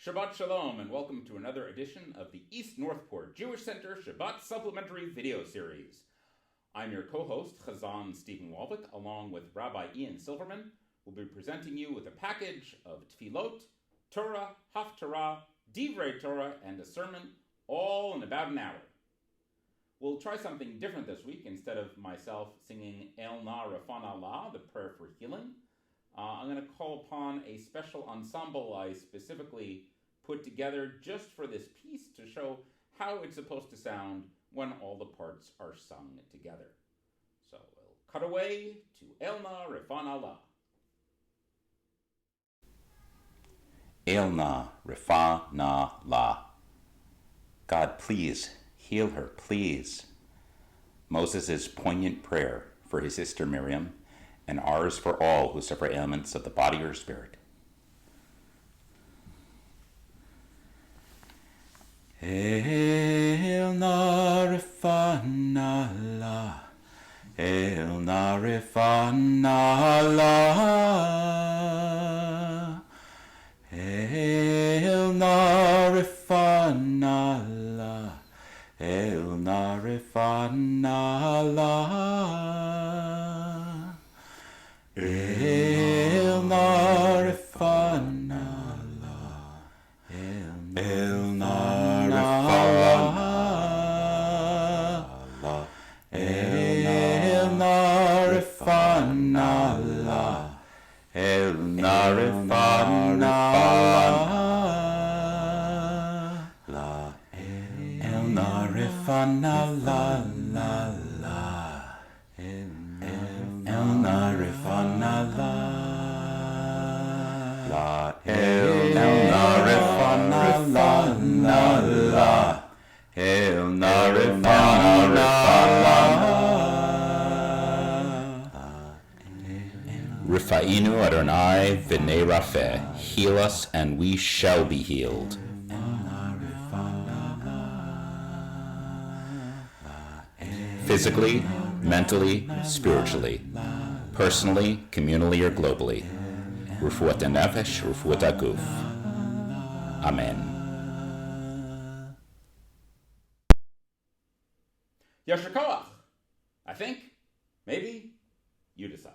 Shabbat Shalom, and welcome to another edition of the East Northport Jewish Center Shabbat Supplementary video series. I'm your co-host, Chazan Stephen Walvick, along with Rabbi Ian Silverman. We'll be presenting you with a package of tefillot, Torah, Haftara, Divrei Torah, and a sermon, all in about an hour. We'll try something different this week. Instead of myself singing Na Refa Na, the prayer for healing, I'm going to call upon a special ensemble I specifically put together just for this piece to show how it's supposed to sound when all the parts are sung together. So we'll cut away to Na Refa Na. Na Refa Na. God, please heal her, please. Moses' poignant prayer for his sister Miriam, and ours for all who suffer ailments of the body or spirit. Na Refa Na, Na Refa Na, Na Refa Na, Na Refa Na, Na Refa Na, Rifa'inu Adonai v'nei Rafeh, heal us and we shall be healed. Physically, mentally, spiritually, personally, communally, or globally. Refuat nefesh, refuat aguf. Amen. Yasher koach. I think, maybe, you decide.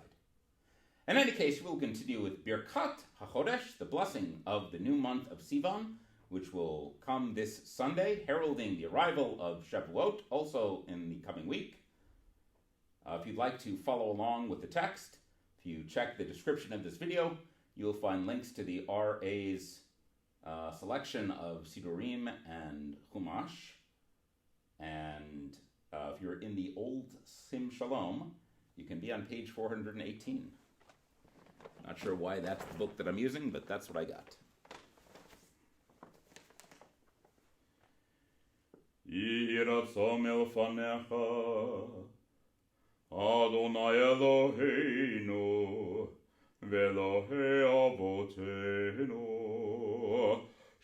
In any case, we'll continue with Birkat HaHodesh, the blessing of the new month of Sivan, which will come this Sunday, heralding the arrival of Shavuot, also in the coming week. If you'd like to follow along with the text, if you check the description of this video, you'll find links to the RA's selection of Sidurim and Humash. And if you're in the old Sim Shalom, you can be on page 418. Not sure why that's the book that I'm using, but that's what I got. Yiratzom elfanecha, Adonai Eloheinu, v'Elohei avotenu,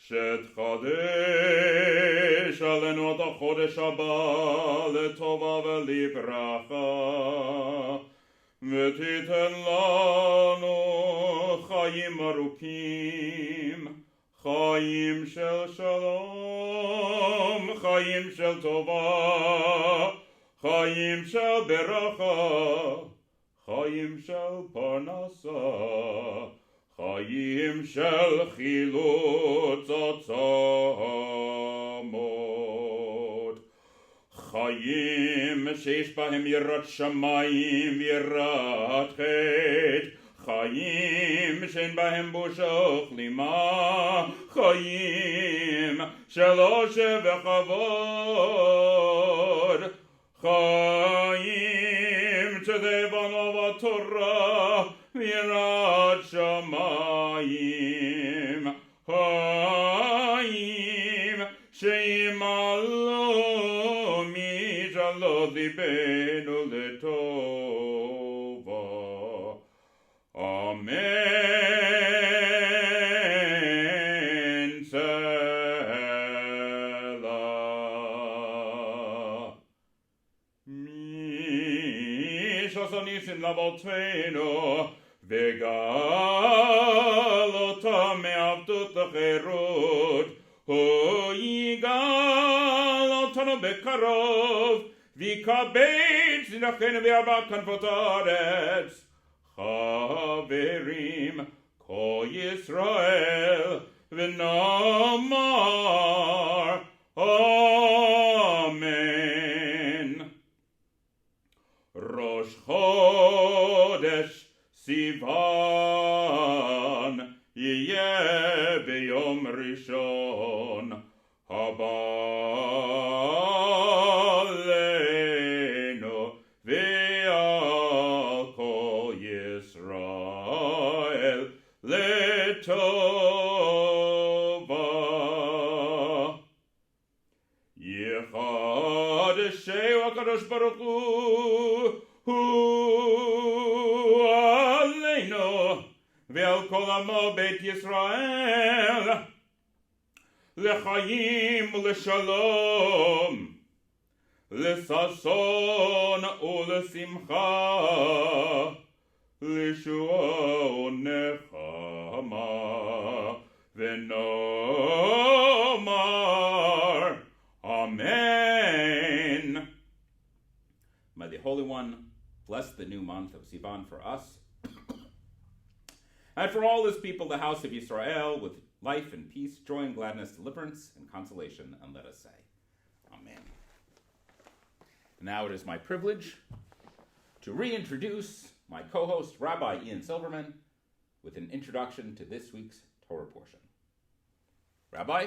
shetchadesh alenu et hachodesh haba letova v'libracha, v'titen lanu chayim arukim, chayim shel shalom, chayim shel tova, chayim shel beracha, chayim shel parnasa, chayim shel chilutz atzamot, chayim sheish bahem yirat shamayim v'yirat chet, chayim shein bahem busha uchlima, chayim shel oshev v'chavod, chayim shedevanov Torah v'yirat shamayim, chayim sheyimalu mishalot libenu letova. Amen. Selah. Mishasanisim lavaltenu וגל אותם מעבדות לחירות, הוא יגאל אותנו בקרוב, ויקבץ לכן בארבע כנפות הארץ. חברים, כל ישראל, ונאמר אמן. ראש חודש סיוון יהיה ביום ראשון הבא עלינו ועל כל ישראל לטובה. יחדשהו הקדוש ברוך הוא עלינו ועל כל עמו בית ישראל לחיים ולשלום, לששון ולשמחה, לישועה ונחמה, ונאמר Amen. May the Holy One bless the new month of Sivan for us and for all his people, the house of Israel, with life and peace, joy and gladness, deliverance and consolation, and let us say, Amen. Now it is my privilege to reintroduce my co-host, Rabbi Ian Silverman, with an introduction to this week's Torah portion. Rabbi?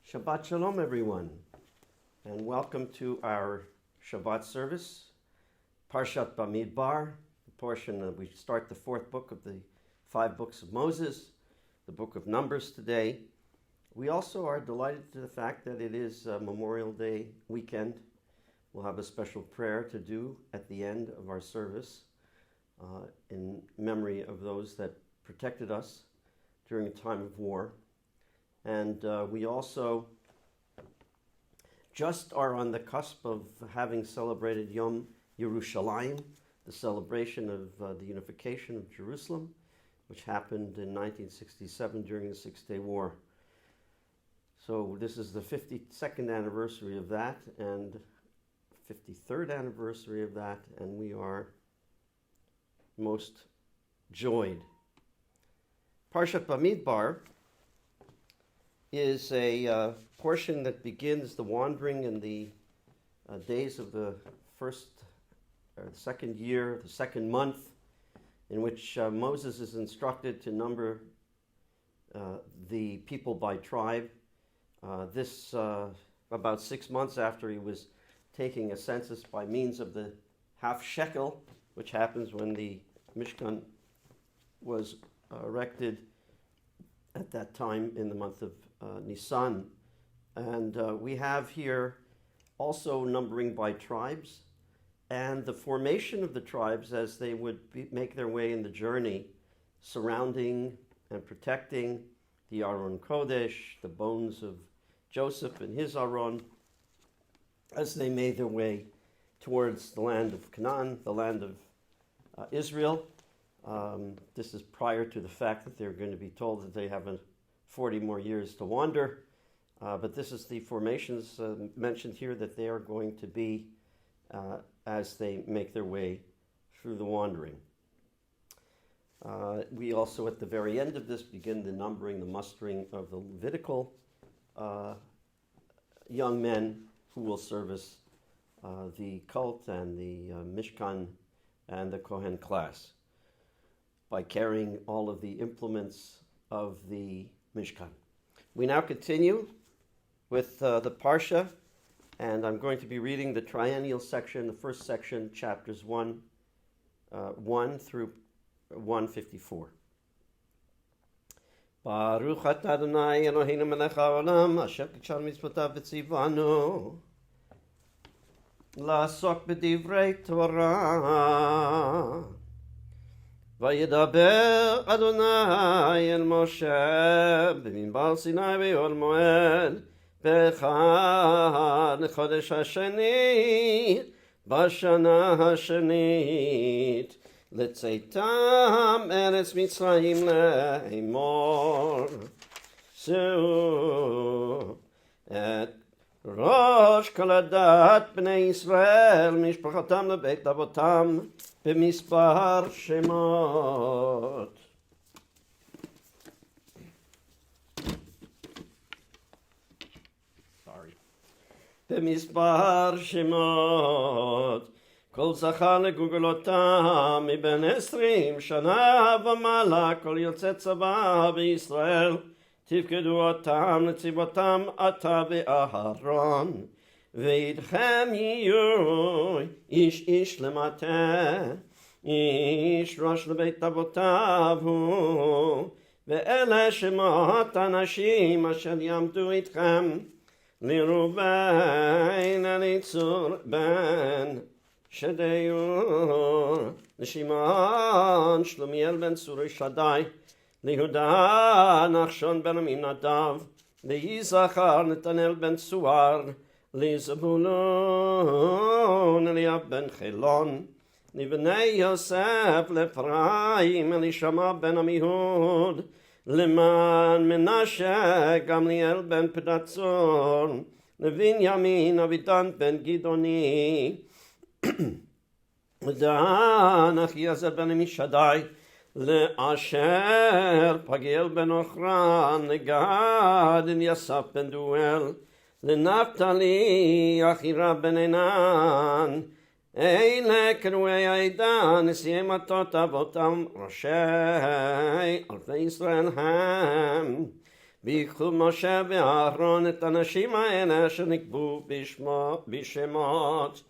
Shabbat Shalom, everyone, and welcome to our Shabbat service, Parasha Bamidbar, the portion that we start the fourth book of the 5 books of Moses, the book of Numbers today. We also are delighted to the fact that it is Memorial Day weekend. We'll have a special prayer to do at the end of our service in memory of those that protected us during a time of war. And we also just are on the cusp of having celebrated Yom Yerushalayim, the celebration of the unification of Jerusalem, which happened in 1967 during the Six-Day War. So this is the 52nd anniversary of that and 53rd anniversary of that, and we are most joyed. Parashat Bamidbar is a portion that begins the wandering in the days of the second year, the second month, in which Moses is instructed to number the people by tribe. This about 6 months after he was taking a census by means of the half shekel, which happens when the Mishkan was erected at that time in the month of Nisan. And we have here also numbering by tribes and the formation of the tribes as they would make their way in the journey, surrounding and protecting the Aron Kodesh, the bones of Joseph and his Aron, as they made their way towards the land of Canaan, the land of Israel. This is prior to the fact that they're going to be told that they have 40 more years to wander. But this is the formations mentioned here that they are going to be as they make their way through the wandering. We also, at the very end of this, begin the numbering, the mustering of the Levitical young men who will service the cult and the Mishkan and the Kohen class by carrying all of the implements of the Mishkan. We now continue with the Parsha, and I'm going to be reading the triennial section, the first section, chapters 1 through 154. Baruch atah Adonai Eloheinu melech haolam, asher kidshanu mitzvotav v'tzivanu la'asok b'divrei Torah. וידבר אדוני אל משה במדבר סיני בעול מועד באחד לחודש השני בשנה השנית לצאתם ארץ מצרים לאמור שאו את ראש כל הדת בני ישראל משפחתם לבית אבותם במספר שמות. במספר שמות כל זכר לגולגולתם מבין 20 שנה ומעלה כל יוצא צבא בישראל תפקדו אותם לצבאותם אתה ואהרון ואיתכם יהיו איש איש למטה איש ראש לבית אבותיו הוא ואלה שמות אנשים אשר יעמדו איתכם לראובן אליצור בן שדיור לשמעון שלומיאל בן צורי שדי ליהודה נחשון בן עמינדב ליששכר נתנאל בן צוהר לזבולון אליאב בן חילון לבני יוסף לאפרים אלישמע בן עמיהוד למען מנשה גמליאל בן פדצור לבנימין אבידן בן גדעוני דן אחיעזר בן עמישדי לאשר פגיאל בן אוחרן לגד אליסף בן דואל לנפתלי אחירה בן עינן אלה קרואי העדה נשיאי מטות אבותם ראשי אלפי ישראל הם ויקחו משה ואהרון את האנשים האלה שנקבו בשמות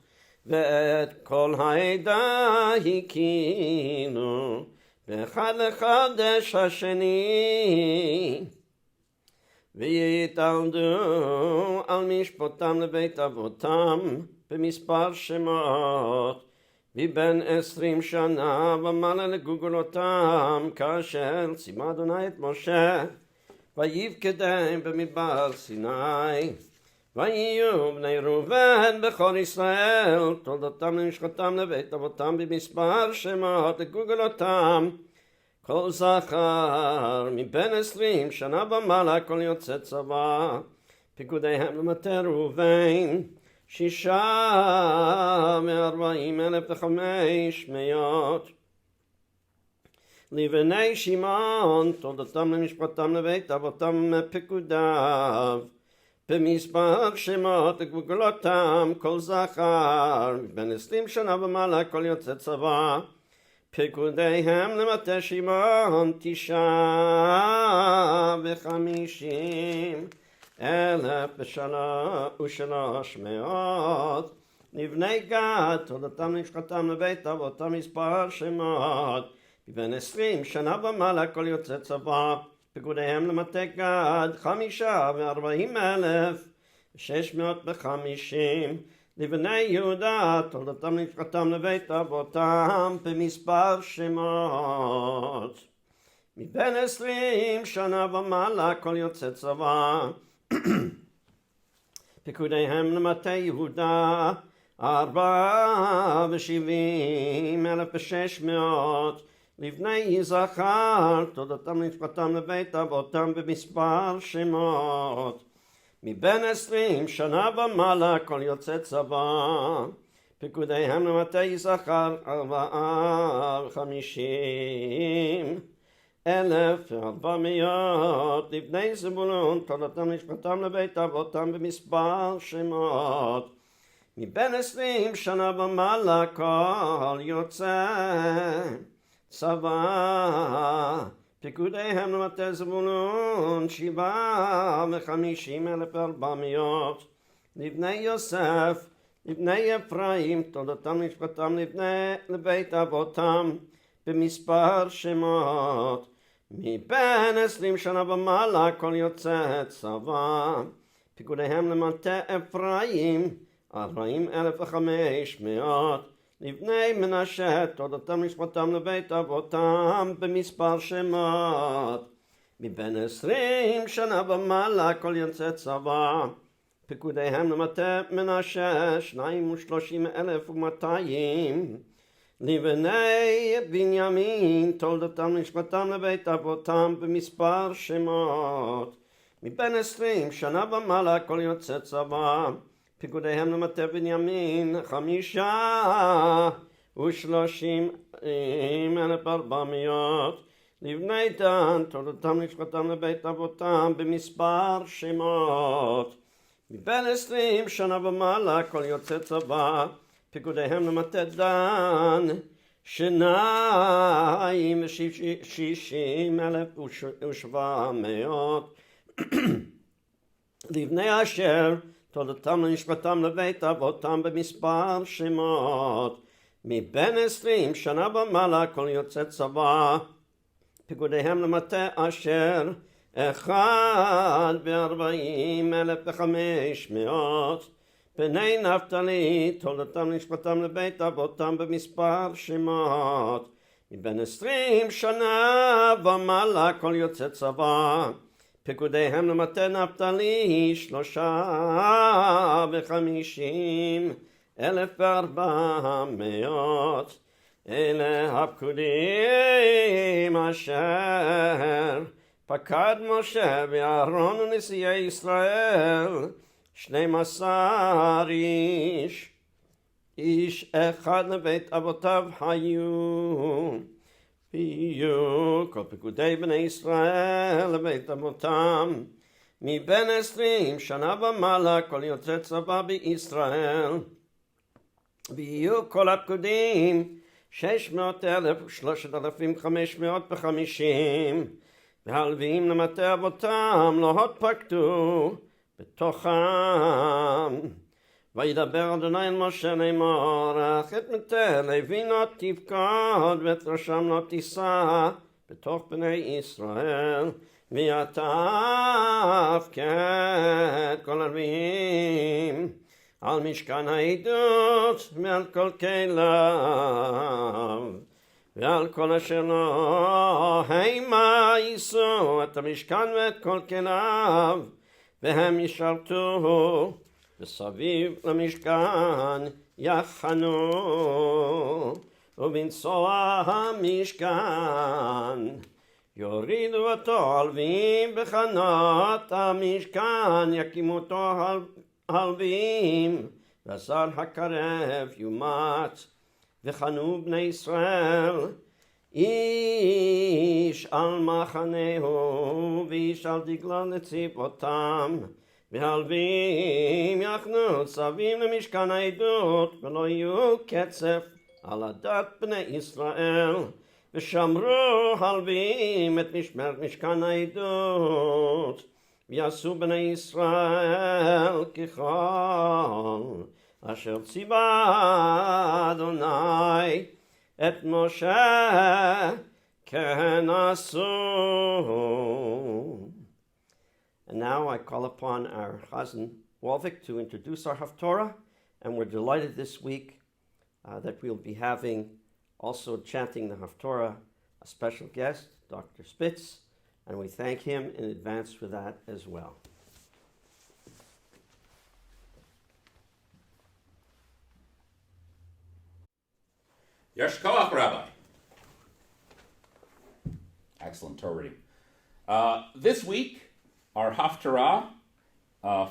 ואת כל העדה הקינו באחד לחודש השני ויתעמדו על משפוטם לבית אבותם במספר שמות מבין 20 שנה ומעלה לגולגולתם כאשר ציווה אדוני את משה ויפקדם במדבר סיני ויהיו בני ראובן בכל ישראל תולדותם למשפחתם לבית אבותם במספר שמות לגולגולתם כל זכר מבין 20 שנה ומעלה כל יוצא צבא פיקודיהם למטה ראובן 640,500 לבני שמעון תולדותם למשפחתם לבית אבותם פיקודיו במספר שמות לגולגולתם כל זכר מבין 20 שנה ומעלה כל יוצא צבא פיקודיהם למטה שמעון 950,300 לבני גד תולדותם למשפחתם לבית אבותם מספר שמות מבין 20 שנה ומעלה כל יוצא צבא פיקודיהם למטה גד 45,650 לבני יהודה תולדותם למשפחתם לבית אבותם במספר שמות מבין 20 שנה ומעלה כל יוצא צבא פיקודיהם למטה יהודה 74,600 לבני יזכר תולדותם למשפחתם לבית אבותם במספר שמות מבין 20 שנה ומעלה כל יוצא צבא פיקודיהם למטה יזכר 450,400 לבני זבולון תולדותם למשפחתם לבית אבותם במספר שמות מבין 20 שנה ומעלה כל יוצא צבא פיקודיהם למטה זבולון 750,400 לבני יוסף לבני אפרים תולדותם למשפחתם לבית אבותם במספר שמות מבין 20 שנה ומעלה כל יוצא צבא פיקודיהם למטה אפרים 40,500 לבני מנשה, תורתם משפטם לבית אבותם במספר שמות. מבין 20 שנה ומעלה כל יוצא צבא. פקודיהם למטה מנשה 32,200. לבני בנימין תולדתם משפטם לבית אבותם במספר שמות. מבין 20 שנה ומעלה כל יוצא צבא. פקודיהם למטה בנימין 35,30,400. לבני דן תולדתם משפטם לבית אבותם במספר שמות. מבין 20 שנה ומעלה כל יוצא צבא. פקודיהם למטה דן 260,700. לבני אשר תולדתם למשפטם לבית אבותם במספר שמות. מבין 20 שנה ומעלה כל יוצא צבא. פקודיהם למטה אשר 41,500. בני נפתלי תולדתם למשפטם לבית אבותם במספר שמות. מבין 20 שנה ומעלה כל יוצא צבא. פקודיהם למטה נפתלי 53,400. אלה הפקודים אשר פקד משה ואהרון ונשיאי ישראל 12 איש אחד לבית אבותיו היו. ויהיו כל פקודי בני ישראל לבית אבותם. מבין 20 שנה ומעלה כל יוצא צבא בישראל. ויהיו כל הפקודים 600,3,550. והלוויים למטה אבותם לא התפקדו בתוכם. וידבר אדוני אל משה לאמור, אך את מטה לוי לא תפקוד ואת ראשם לא תישא בתוך בני ישראל. ויתפקד כל הלוויים על משכן העדות ועל כל כליו ועל כל אשר לו המה יישאו את המשכן ואת כל כליו, והם ישרתו וסביב למשכן יחנו. ובנסוע המשכן יורידו אותו הלווים בחנות המשכן, יקימו אותו הלווים, ושר הקרב יומץ. וחנו בני ישראל איש על מחנהו ואיש על דגלו לצבאותם. והלווים יחנו סביב למשכן העדות, ולא יהיו קצף על הדת בני ישראל. ושמרו הלווים את משמרת משכן העדות, ויעשו בני ישראל ככל אשר ציווה אדוני את משה כן עשו. And now I call upon our Chazan Walvik to introduce our Haftara, and we're delighted this week that we'll be having also chanting the Haftara a special guest, Dr. Spitz, and we thank him in advance for that as well. Yesh Koach, Rabbi. Excellent Torah reading. This week, our Haftara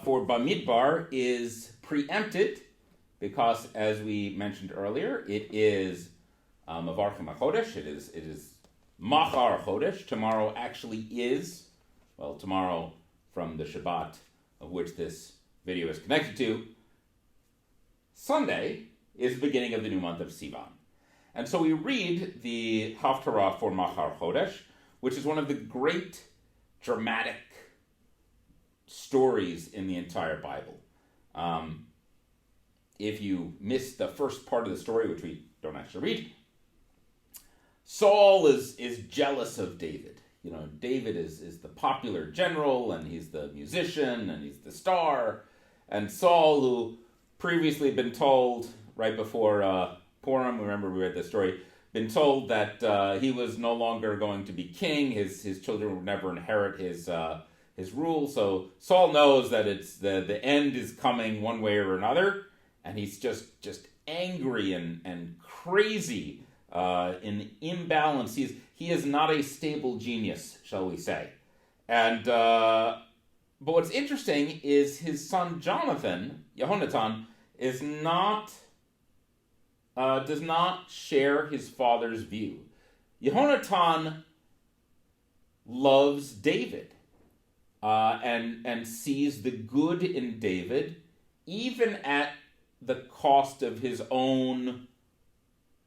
for Bamidbar is preempted because, as we mentioned earlier, it is Birkat HaHodesh. It is Machar Chodesh. Tomorrow actually is, well, tomorrow from the Shabbat of which this video is connected to, Sunday is the beginning of the new month of Sivan. And so we read the Haftara for Machar Chodesh, which is one of the great dramatic stories in the entire Bible. If you missed the first part of the story, which we don't actually read, Saul is jealous of David. You know, David is the popular general, and he's the musician, and he's the star. And Saul, who previously been told right before Purim, remember we read the story, been told that he was no longer going to be king. His children would never inherit his rule. So Saul knows that it's the end is coming one way or another, and he's just angry and crazy in imbalance. He is not a stable genius, shall we say? And but what's interesting is his son Jonathan, Yehonatan, is not. Does not share his father's view. Yehonatan loves David and sees the good in David, even at the cost of his own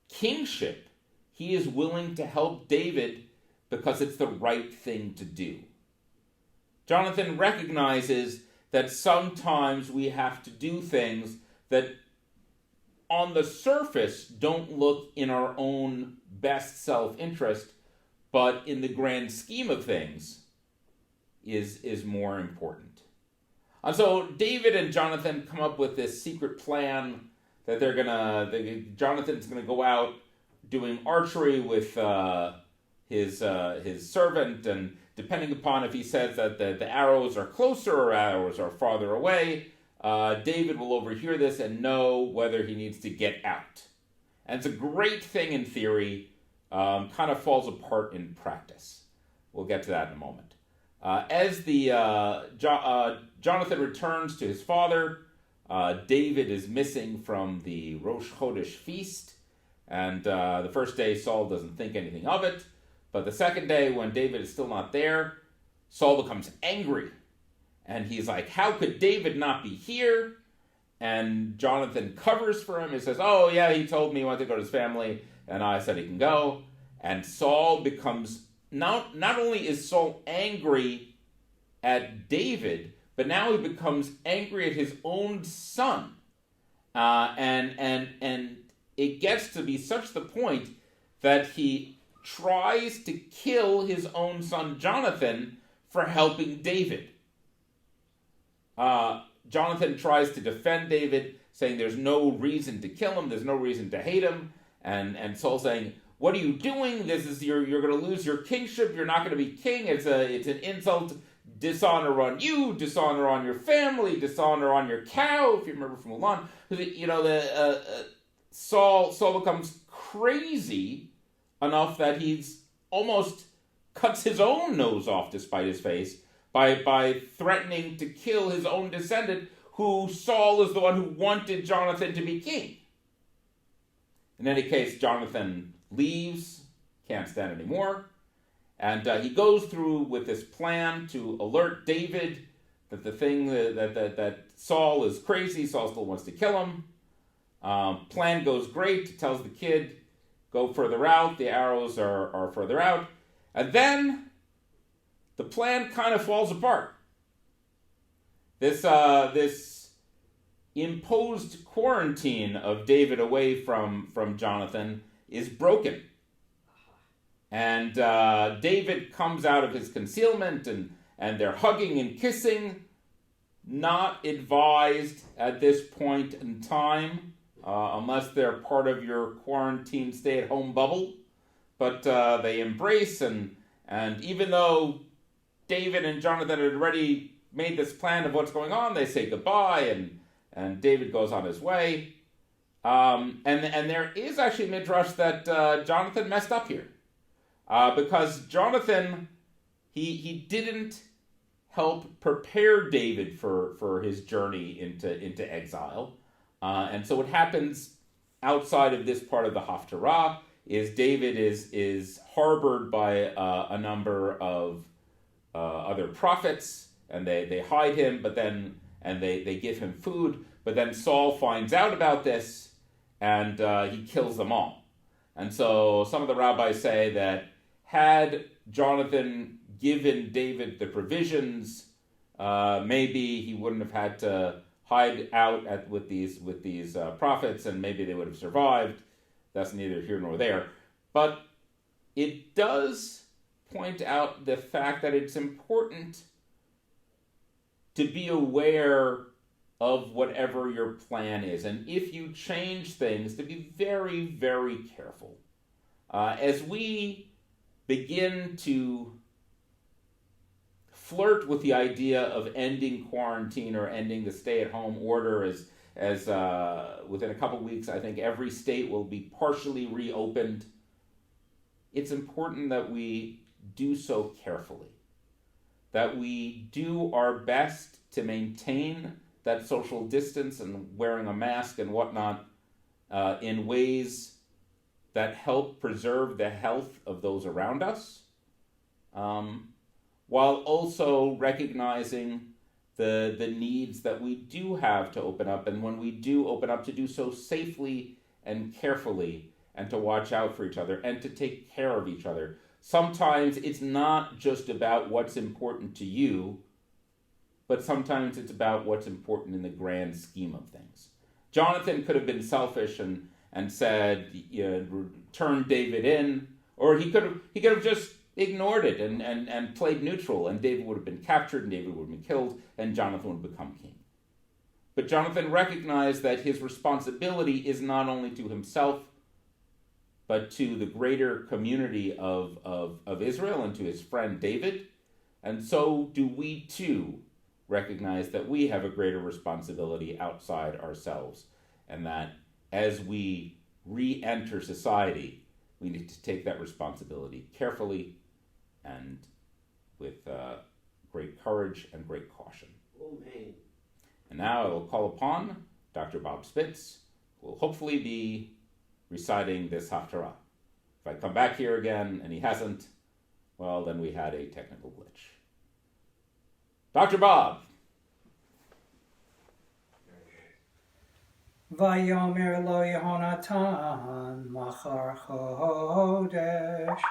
kingship. He is willing to help David because it's the right thing to do. Jonathan recognizes that sometimes we have to do things that on the surface don't look in our own best self-interest, but in the grand scheme of things is more important. And so David and Jonathan come up with this secret plan that Jonathan's gonna go out doing archery with his servant, and depending upon if he says that the arrows are closer or arrows are farther away, David will overhear this and know whether he needs to get out. And it's a great thing in theory, kind of falls apart in practice. We'll get to that in a moment. As Jonathan returns to his father, David is missing from the Rosh Chodesh feast, and the first day Saul doesn't think anything of it, but the second day when David is still not there, Saul becomes angry. And he's like, how could David not be here? And Jonathan covers for him. He says, oh, yeah, he told me he wanted to go to his family, and I said he can go. And Saul becomes, not only is Saul angry at David, but now he becomes angry at his own son. And it gets to be such the point that he tries to kill his own son Jonathan for helping David. Jonathan tries to defend David, saying there's no reason to kill him, there's no reason to hate him, and Saul saying, what are you doing? This is you're going to lose your kingship. You're not going to be king. It's an insult, dishonor on you, dishonor on your family, dishonor on your cow. If you remember from Olam, Saul becomes crazy enough that he's almost cuts his own nose off despite his face by threatening to kill his own descendant, who Saul is the one who wanted Jonathan to be king. In any case, Jonathan leaves, can't stand anymore, and he goes through with this plan to alert David that that Saul is crazy. Saul still wants to kill him. Plan goes great. Tells the kid, go further out. The arrows are further out, and then the plan kind of falls apart. This imposed quarantine of David away from Jonathan is broken. And David comes out of his concealment, and they're hugging and kissing, not advised at this point in time, unless they're part of your quarantine stay-at-home bubble. But they embrace, and even though David and Jonathan had already made this plan of what's going on, they say goodbye, and David goes on his way. And there is actually midrash that Jonathan messed up here. Because Jonathan, he didn't help prepare David for his journey into exile. And so what happens outside of this part of the Haftara is David is harbored by a number of other prophets, and they hide him, and they give him food, but then Saul finds out about this, and he kills them all. And so some of the rabbis say that had Jonathan given David the provisions, maybe he wouldn't have had to hide out with these prophets, and maybe they would have survived. That's neither here nor there. But it does point out the fact that it's important to be aware of whatever your plan is. And if you change things, to be very, very careful. As we begin to flirt with the idea of ending quarantine or ending the stay-at-home order, as within a couple weeks, I think every state will be partially reopened, it's important that we do so carefully, that we do our best to maintain that social distance and wearing a mask and whatnot in ways that help preserve the health of those around us, while also recognizing the needs that we do have to open up, and when we do open up, to do so safely and carefully, and to watch out for each other and to take care of each other. Sometimes it's not just about what's important to you, but sometimes it's about what's important in the grand scheme of things. Jonathan could have been selfish and said, turn David in, or he could have just ignored it and played neutral, and David would have been captured, and David would have been killed, and Jonathan would become king. But Jonathan recognized that his responsibility is not only to himself, but to the greater community of Israel and to his friend David. And so do we too recognize that we have a greater responsibility outside ourselves, and that as we re-enter society, we need to take that responsibility carefully and with great courage and great caution. Amen. And now I will call upon Dr. Bob Spitz, who will hopefully be reciting this Haftara. If I come back here again and he hasn't, well, then we had a technical glitch. Dr. Bob. Vayomer lo Yehonatan machar chodesh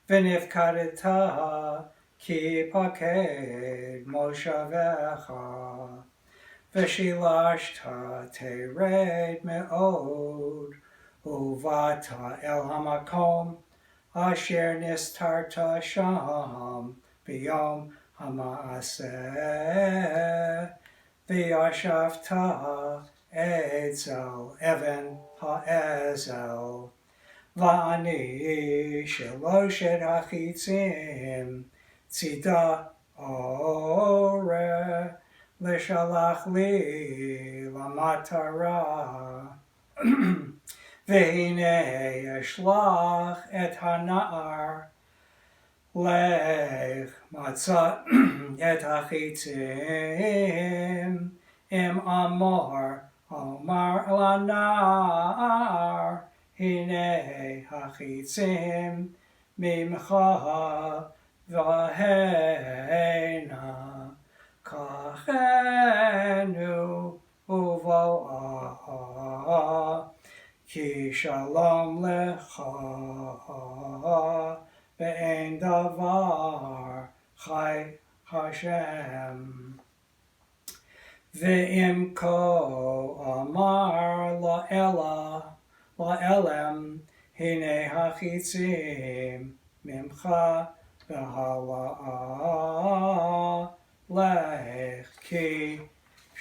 v'nifkadeta ki paked moshavecha v'shilashta tered me'od uvata el hamakom asher nistarta sham b'yom ha'maaseh v'yashavta Etzel Evan Ha'ezel Va'ani Sheloshet Hachitzim Tzida Ore Leshalach Li Lamatara Ve'hinei Eshlach Et Hana'ar Lech Matzah Et Hachitzim Im Amor Omar lanar hine hachitzim mimcha v'heina kachenu uvoa ki shalom lecha ve'en davar chai Hashem. Ve'im ko amar la'elem hine hachitzim mimcha v'hala'a lech ki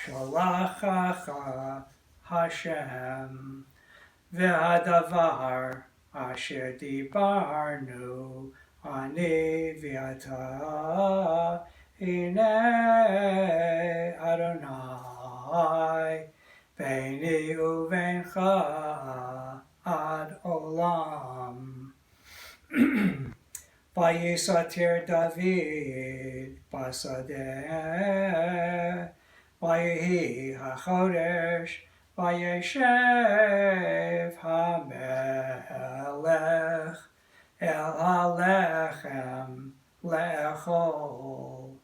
shalachacha Hashem ve'hadavar asher dibarnu ani v'ata Hine Adonai Beini uvencha ad Olam Vayisatir David Basadeh Vayihi HaChodesh Vayeshev HaMelech El HaLechem Le'echol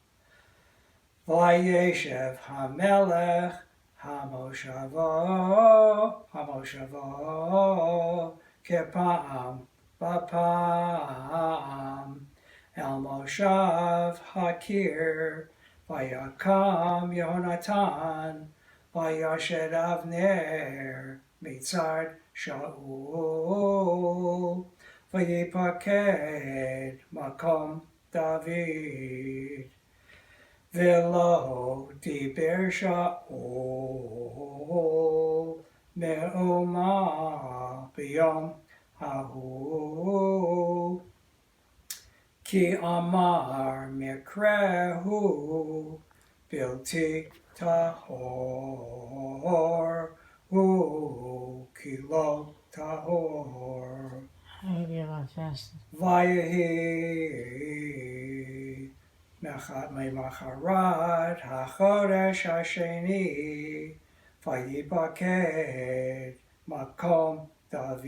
Vayeshev HaMelech Hamoshavo Kepam Bapam El Moshav Hakir Vayakam Yehonatan Vayashed Avner Mitzad Shaul Vayipaked Makom David ולא דיבר שאול מאומה ביום ההוא, כי אמר מקרה הוא בלתי טהור, הוא כי לא טהור. ויהי ממחרת החודש השני, ויפקד מקום דוד,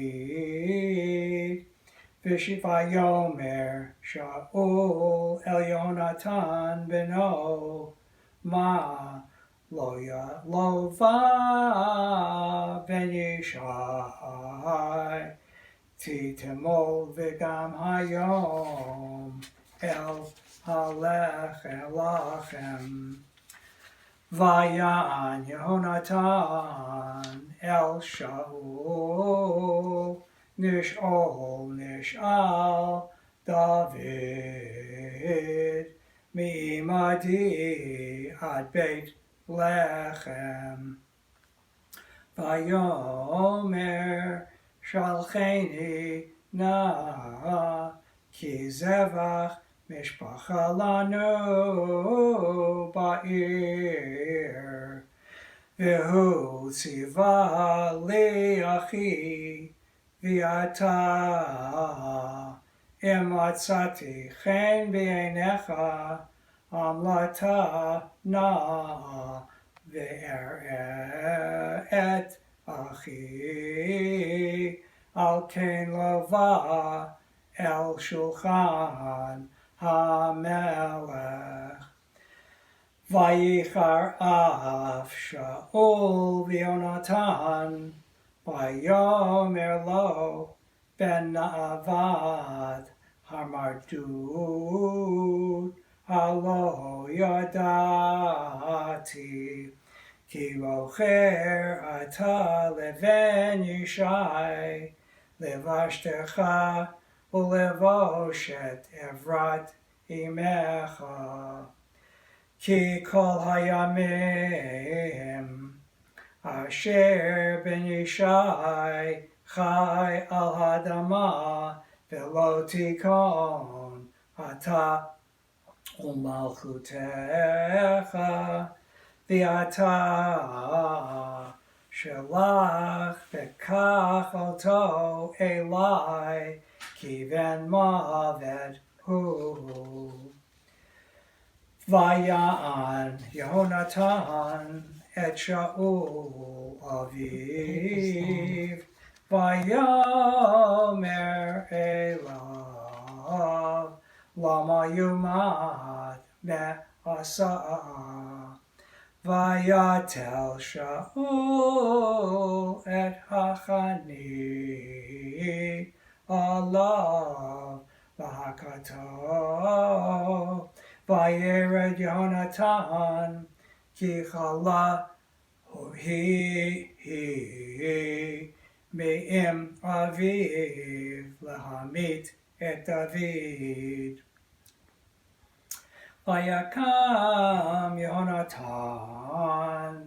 ויאמר שאול אל יהונתן בנו, מה לא ילווה בן ישי, תתמול וגם היום אל הלחם. ויען יהונתן אל שאול, נשאל דוד, מעמדי עד בית לחם. ויאמר שלחני נא, כי זבח משפחה לנו בעיר. והוא ציווה לי אחי, ואתה אם מצאתי חן בעיניך, עמלתה נא ואראה את אחי, על כן לווה אל שולחן המלך. ויחר אף שאול ויהונתן, ויאמר לו בן נאוות המרדות, הלא ידעתי, כי בוחר אתה לבן ישי, לבשתך ולבוש את עברת אמך. כי כל הימים אשר בן ישי חי על האדמה, ולא תיכון אתה ומלכותך, ואתה שלח וקח אותו אלי, כי בן מוות הוא. ויען יהונתן את שאול אביו, ויאמר אליו, למה יומת מעשה? ויתל שאול את החנית עליו להכתו. וירד יהונתן, כי חלה היא מאם אביו להמית את דוד. ויקם יהונתן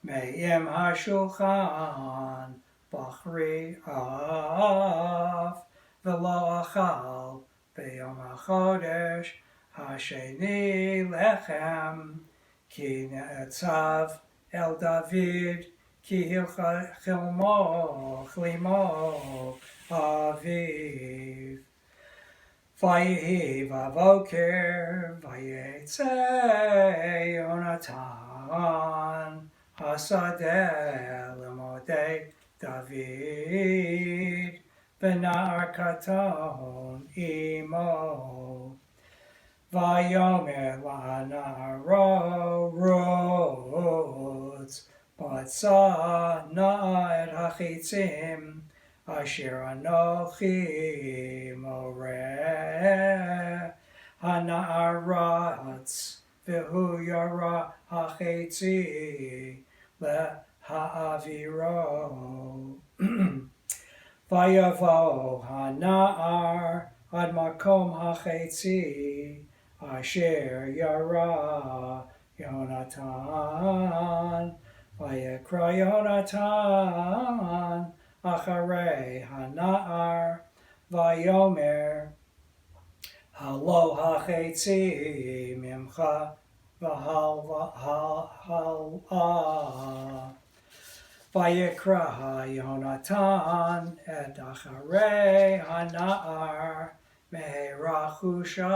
מאם השולחן בחרי אף, ולא אכל ביום החודש השני לחם, כי נעצב אל דוד, כי חלמו אביו. ויהי בבוקר, ויצא יהונתן השדה למודי דוד, ונער קטון עמו. ויאמר לנערו רוץ, מצא נא את החיצים, אשר אנוכי מורה. הנער רץ, והוא ירה החצי להעבירו. ויבוא הנער עד מקום החצי, asher yara Yonatan. Vayikra Yonatan acharei hana'ar vayomer halo hachetzi mimcha v'hal'a. Vayikra Yonatan et acharei hana'ar meherachusha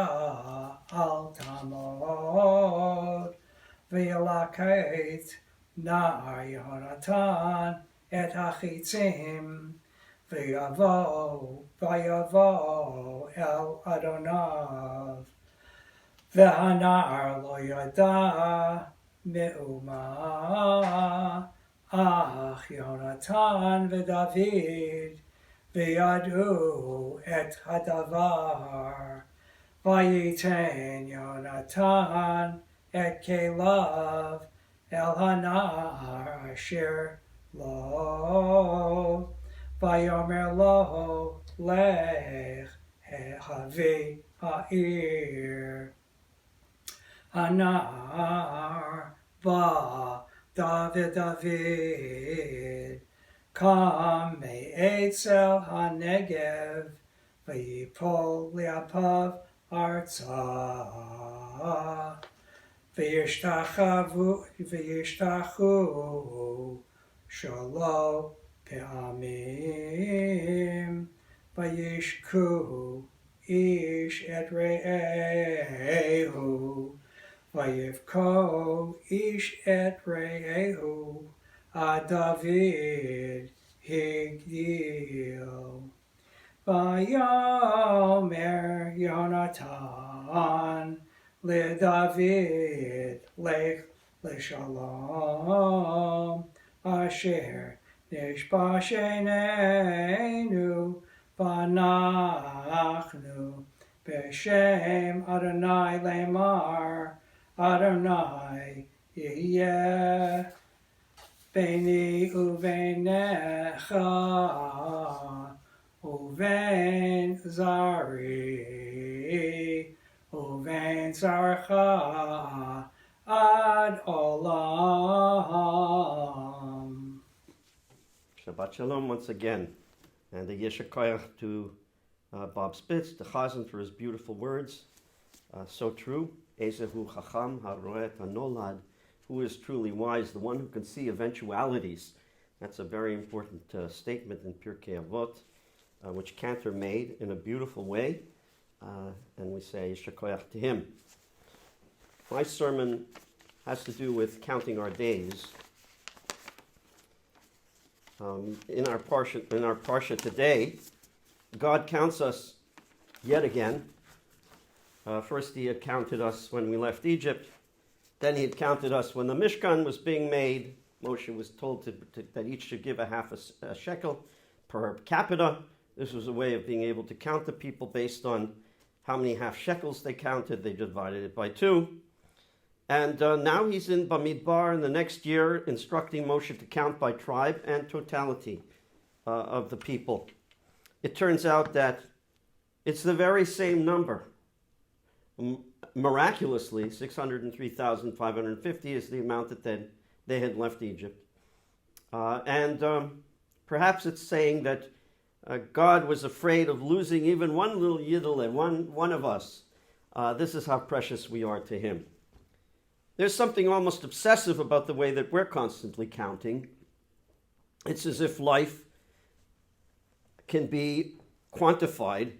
al tamod v'yalaket na'ar Yonatan et hachitzim v'yavo el Adonav v'hana'ar lo yada me'uma ach Yonatan v'David v'yadu et hadavar v'yiten Yonatan et kelav el hana'ar asher lo v'yomer lo lech havi ha'ir hana'ar ba David come me'etz hanegev v'yipol li'apav arza v'yishtachu shalo pe'amim v'yishku ish et re'ehu v'yivko ish et re'ehu ad David higdil v'yomer Yonatan LeDavid lech leshalom asher nishba shenenu v'anachnu b'shem Adonai lemar Adonai yeh beni uvenecha uven zari uven zarcha ad olam. Shabbat Shalom once again, and the Yeshakayach to Bob Spitz, the Chazan, for his beautiful words. So true. Ezehu Chacham Haroet Hanolad, who is truly wise, the one who can see eventualities. That's a very important statement in Pirkei Avot, which Cantor made in a beautiful way, and we say Yeshakayach to him. My sermon has to do with counting our days. In our Parsha today, God counts us yet again. First he had counted us when we left Egypt. Then he had counted us when the Mishkan was being made. Moshe was told that each should give a shekel per capita. This was a way of being able to count the people based on how many half shekels they counted. They divided it by 2. And now he's in Bamidbar in the next year, instructing Moshe to count by tribe and totality of the people. It turns out that it's the very same number. Miraculously, 603,550 is the amount that they had left Egypt. Perhaps it's saying that God was afraid of losing even one little yidel, one of us. This is how precious we are to him. There's something almost obsessive about the way that we're constantly counting. It's as if life can be quantified.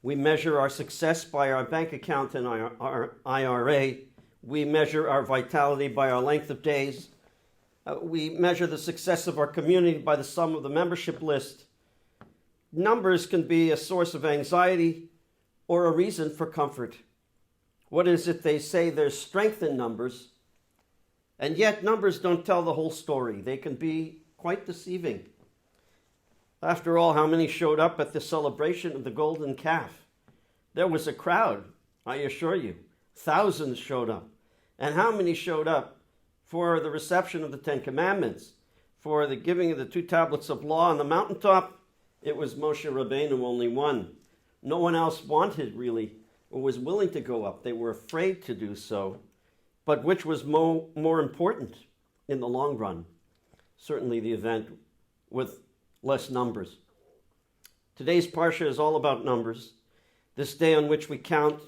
We measure our success by our bank account and our IRA. We measure our vitality by our length of days. We measure the success of our community by the sum of the membership list. Numbers can be a source of anxiety or a reason for comfort. What is it they say? There's strength in numbers, and yet numbers don't tell the whole story. They can be quite deceiving. After all, how many showed up at the celebration of the golden calf? There was a crowd, I assure you. Thousands showed up. And how many showed up for the reception of the 10 Commandments, for the giving of the 2 tablets of law on the mountaintop? It was Moshe Rabbeinu, only one. No one else wanted, really, or was willing to go up. They were afraid to do so. But which was more important in the long run? Certainly the event with less numbers. Today's Parsha is all about numbers. This day on which we count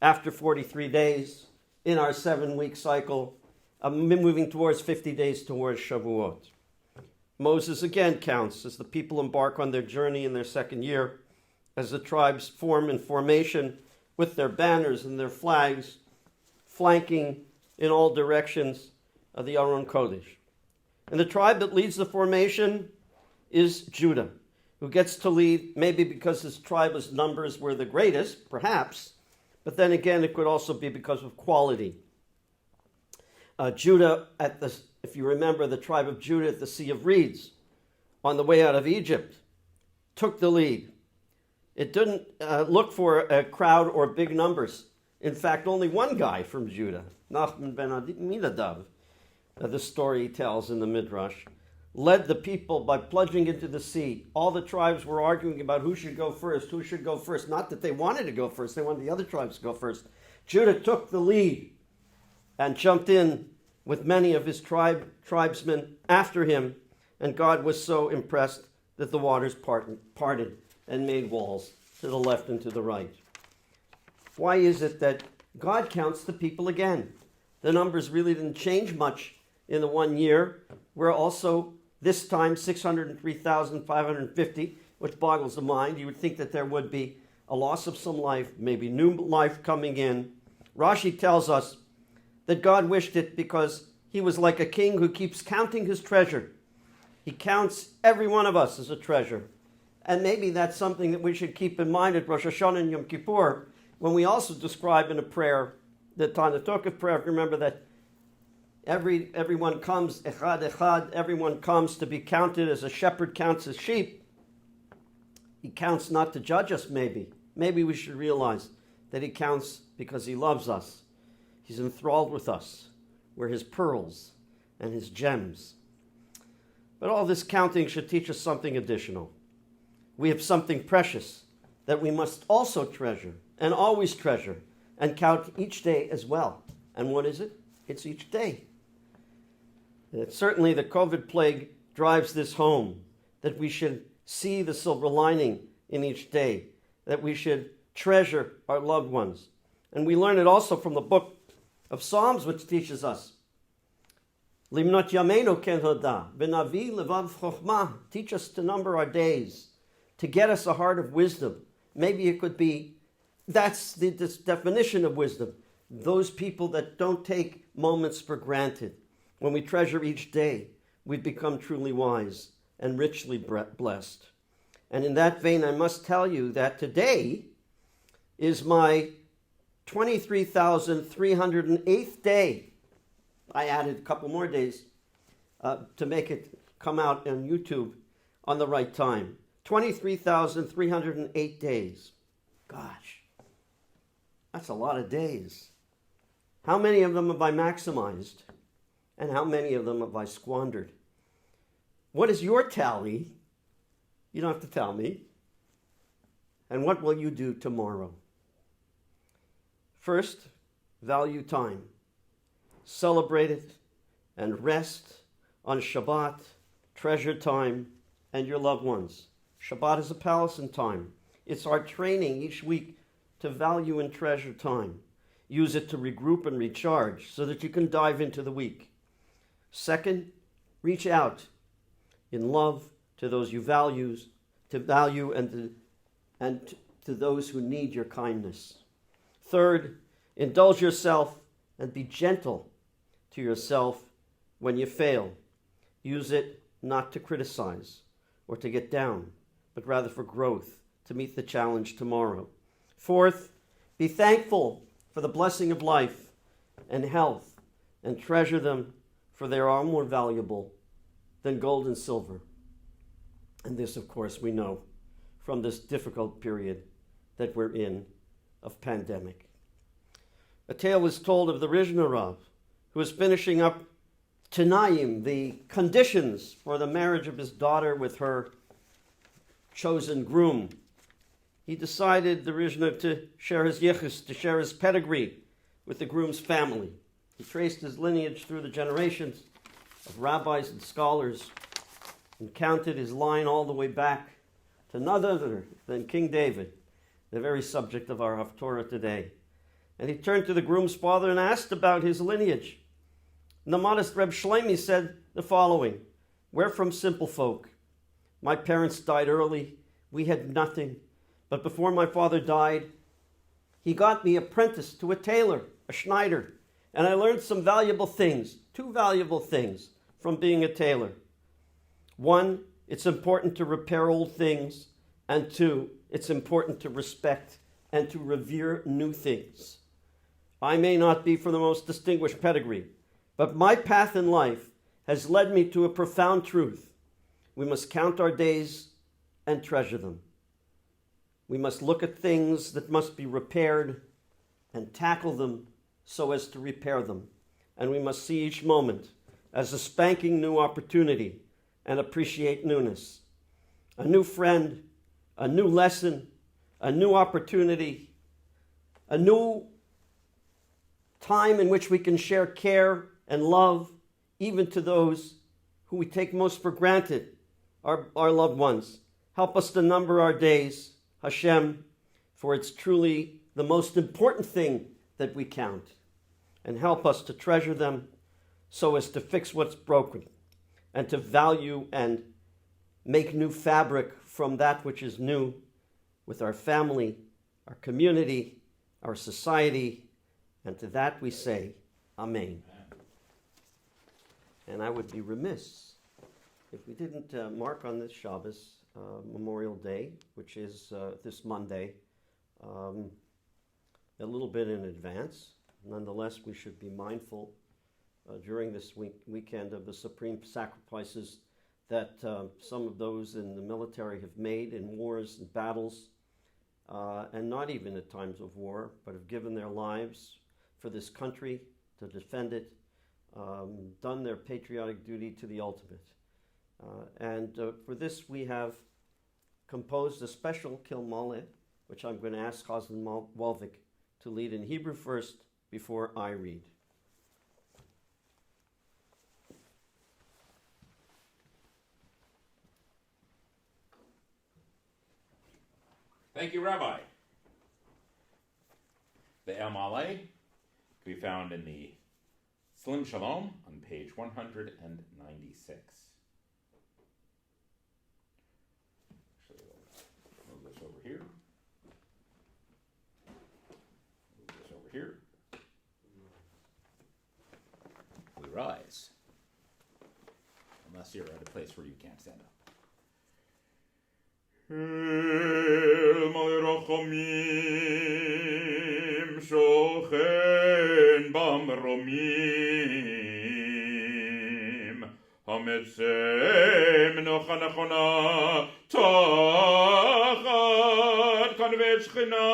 after 43 days in our 7-week cycle, moving towards 50 days towards Shavuot. Moses again counts as the people embark on their journey in their second year, as the tribes form in formation with their banners and their flags, flanking in all directions of the Aron Kodesh. And the tribe that leads the formation is Judah, who gets to lead, maybe because his tribe's numbers were the greatest, perhaps, but then again, it could also be because of quality. Judah, if you remember, the tribe of Judah at the Sea of Reeds, on the way out of Egypt, took the lead. It didn't look for a crowd or big numbers. In fact, only one guy from Judah, Nachman ben Aminadav, the story he tells in the Midrash, led the people by plunging into the sea. All the tribes were arguing about who should go first. Not that they wanted to go first, they wanted the other tribes to go first. Judah took the lead and jumped in with many of his tribesmen after him, and God was so impressed that the waters parted and made walls to the left and to the right. Why is it that God counts the people again? The numbers really didn't change much in the 1 year. We're also this time 603,550, which boggles the mind. You would think that there would be a loss of some life, maybe new life coming in. Rashi tells us that God wished it because he was like a king who keeps counting his treasure. He counts every one of us as a treasure. And maybe that's something that we should keep in mind at Rosh Hashanah and Yom Kippur, when we also describe in a prayer, the Tanatokah prayer, remember that everyone comes, echad, everyone comes to be counted as a shepherd counts his sheep. He counts not to judge us, maybe. Maybe we should realize that he counts because he loves us. He's enthralled with us. We're his pearls and his gems. But all this counting should teach us something additional. We have something precious that we must also treasure and always treasure and count each day as well. And what is it? It's each day. Certainly the COVID plague drives this home, that we should see the silver lining in each day, that we should treasure our loved ones. And we learn it also from the book of Psalms, which teaches us. Limnot yameinu ken hoda, v'navi levav chokhmah. Teach us to number our days, to get us a heart of wisdom. Maybe it could be, that's this definition of wisdom. Those people that don't take moments for granted. When we treasure each day, we become truly wise and richly blessed. And in that vein, I must tell you that today is my 23,308th day. I added a couple more days to make it come out on YouTube on the right time. 23,308 days. Gosh, that's a lot of days. How many of them have I maximized? And how many of them have I squandered? What is your tally? You don't have to tell me. And what will you do tomorrow? First, value time. Celebrate it and rest on Shabbat, treasure time, and your loved ones. Shabbat is a palace in time. It's our training each week to value and treasure time. Use it to regroup and recharge so that you can dive into the week. Second, reach out in love to those you value and to those who need your kindness. Third, indulge yourself and be gentle to yourself when you fail. Use it not to criticize or to get down, but rather for growth, to meet the challenge tomorrow. Fourth, be thankful for the blessing of life and health and treasure them, for they are more valuable than gold and silver. And this, of course, we know from this difficult period that we're in of pandemic. A tale is told of the Rizhna Rav, who was finishing up Tanayim, the conditions for the marriage of his daughter with her chosen groom. he decided, the Rishna, to share his yichus, to share his pedigree with the groom's family. He traced his lineage through the generations of rabbis and scholars and counted his line all the way back to none other than King David, the very subject of our Haftara today. And he turned to the groom's father and asked about his lineage. And the modest Reb Shlomi said the following: "We're from simple folk. My parents died early. We had nothing. But before my father died, he got me apprenticed to a tailor, a Schneider, and I learned some valuable things, 2 valuable things from being a tailor. 1, it's important to repair old things, and 2, it's important to respect and to revere new things. I may not be from the most distinguished pedigree, but my path in life has led me to a profound truth. We must count our days and treasure them. We must look at things that must be repaired and tackle them so as to repair them. And we must see each moment as a spanking new opportunity and appreciate newness. A new friend, a new lesson, a new opportunity, a new time in which we can share care and love even to those who we take most for granted, our loved ones. Help us to number our days, Hashem, for it's truly the most important thing that we count. And help us to treasure them so as to fix what's broken and to value and make new fabric from that which is new with our family, our community, our society, and to that we say, Amen. And I would be remiss if we didn't mark on this Shabbos, Memorial Day, which is this Monday, a little bit in advance. Nonetheless, we should be mindful during this weekend of the supreme sacrifices that some of those in the military have made in wars and battles, and not even at times of war, but have given their lives for this country to defend it, done their patriotic duty to the ultimate. And for this we have composed a special Kil Malay, which I'm going to ask Chazan Walvik to lead in Hebrew first before I read. Thank you, Rabbi. The El Malay can be found in the Sim Shalom on page 196. Move this over here. Move this over here. We rise. Unless you're at a place where you can't stand up. El Malay Rachamim Shochen Bamromim Hametzem Nocha Nechona Tachat Kanvet Shechina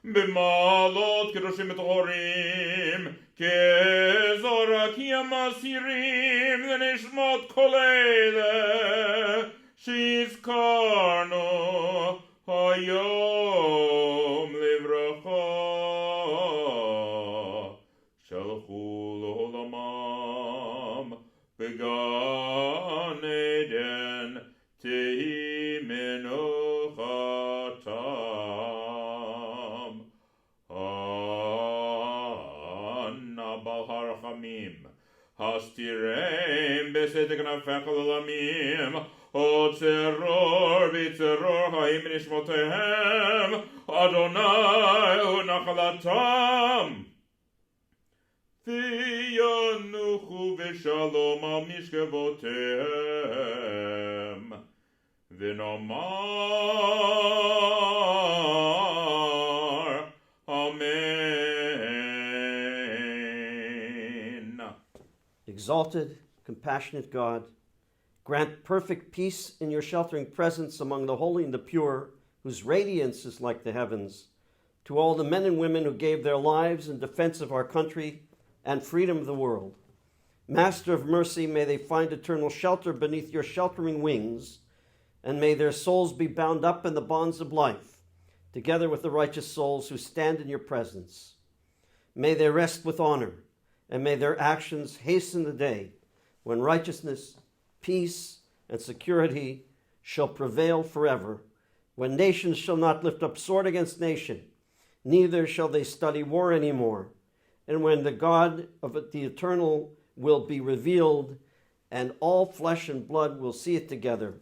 B'malot Kedoshim Tohorim Kezorak Yamasirim V'nishmot Kol Eile Shizkarno Hayom Livracha Shalchu L'Olamam Began Eden Tehi Menochatam Anna Bahar Hamim Hastirem Besetek Nafech L'Olamim O terror, b'terror, ha'im nishmotehem, Adonai u'nachalatam. V'yanuchu v'shalom al mishkevotehem, v'nomar, Amen. Exalted, compassionate God, grant perfect peace in your sheltering presence among the holy and the pure, whose radiance is like the heavens, to all the men and women who gave their lives in defense of our country and freedom of the world. Master of mercy, may they find eternal shelter beneath your sheltering wings, and may their souls be bound up in the bonds of life, together with the righteous souls who stand in your presence. May they rest with honor, and may their actions hasten the day when righteousness, peace, and security shall prevail forever, when nations shall not lift up sword against nation, neither shall they study war anymore, and when the God of the eternal will be revealed, and all flesh and blood will see it together,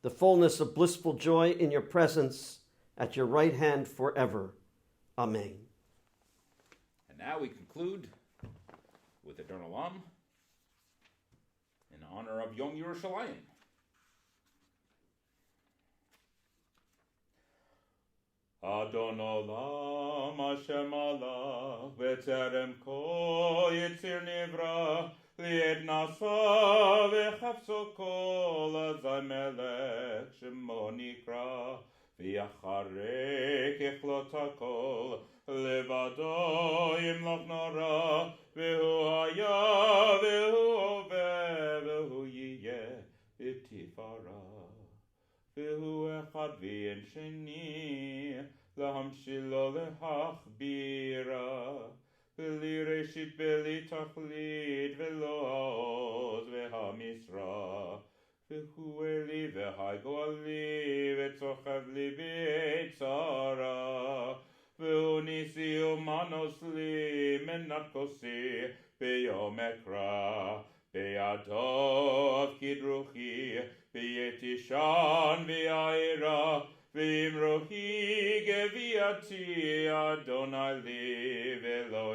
the fullness of blissful joy in your presence at your right hand forever. Amen. And now we conclude with Adon Olam in honor of Yom Yerushalayim. Adon Olam Hashem Allah V'terem kol yitzir nivra Li'ed nasa v'chafso kol azay melech Shemo nikra V'yacharei kechlot hakol Levado yimloch nora V'hu haya v'hu ove V'hu yiyeh v'tifara V'hu echad v'en sheni L'hamshilo l'hachbira V'li reshit v'li tachlit V'lo ha'oz v'ha'misra V'hu eli v'ha'goli V'tzochav li b'etzara V'hu nisi umanos li Menat kosi B'yom ekra B'yado avkid V'yetishan v'yaira V'imrohi geviati Adonai li v'lo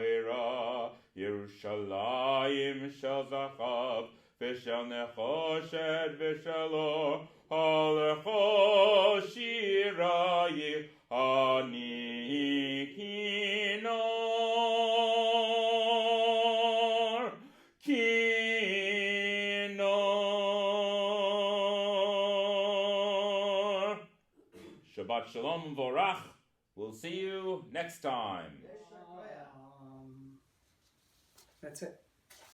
Yerushalayim shel zachav V'shel nechoshet v'shel or Halecho shirayi Ani kinor Shabbat Shalom Vorach. We'll see you next time. That's it.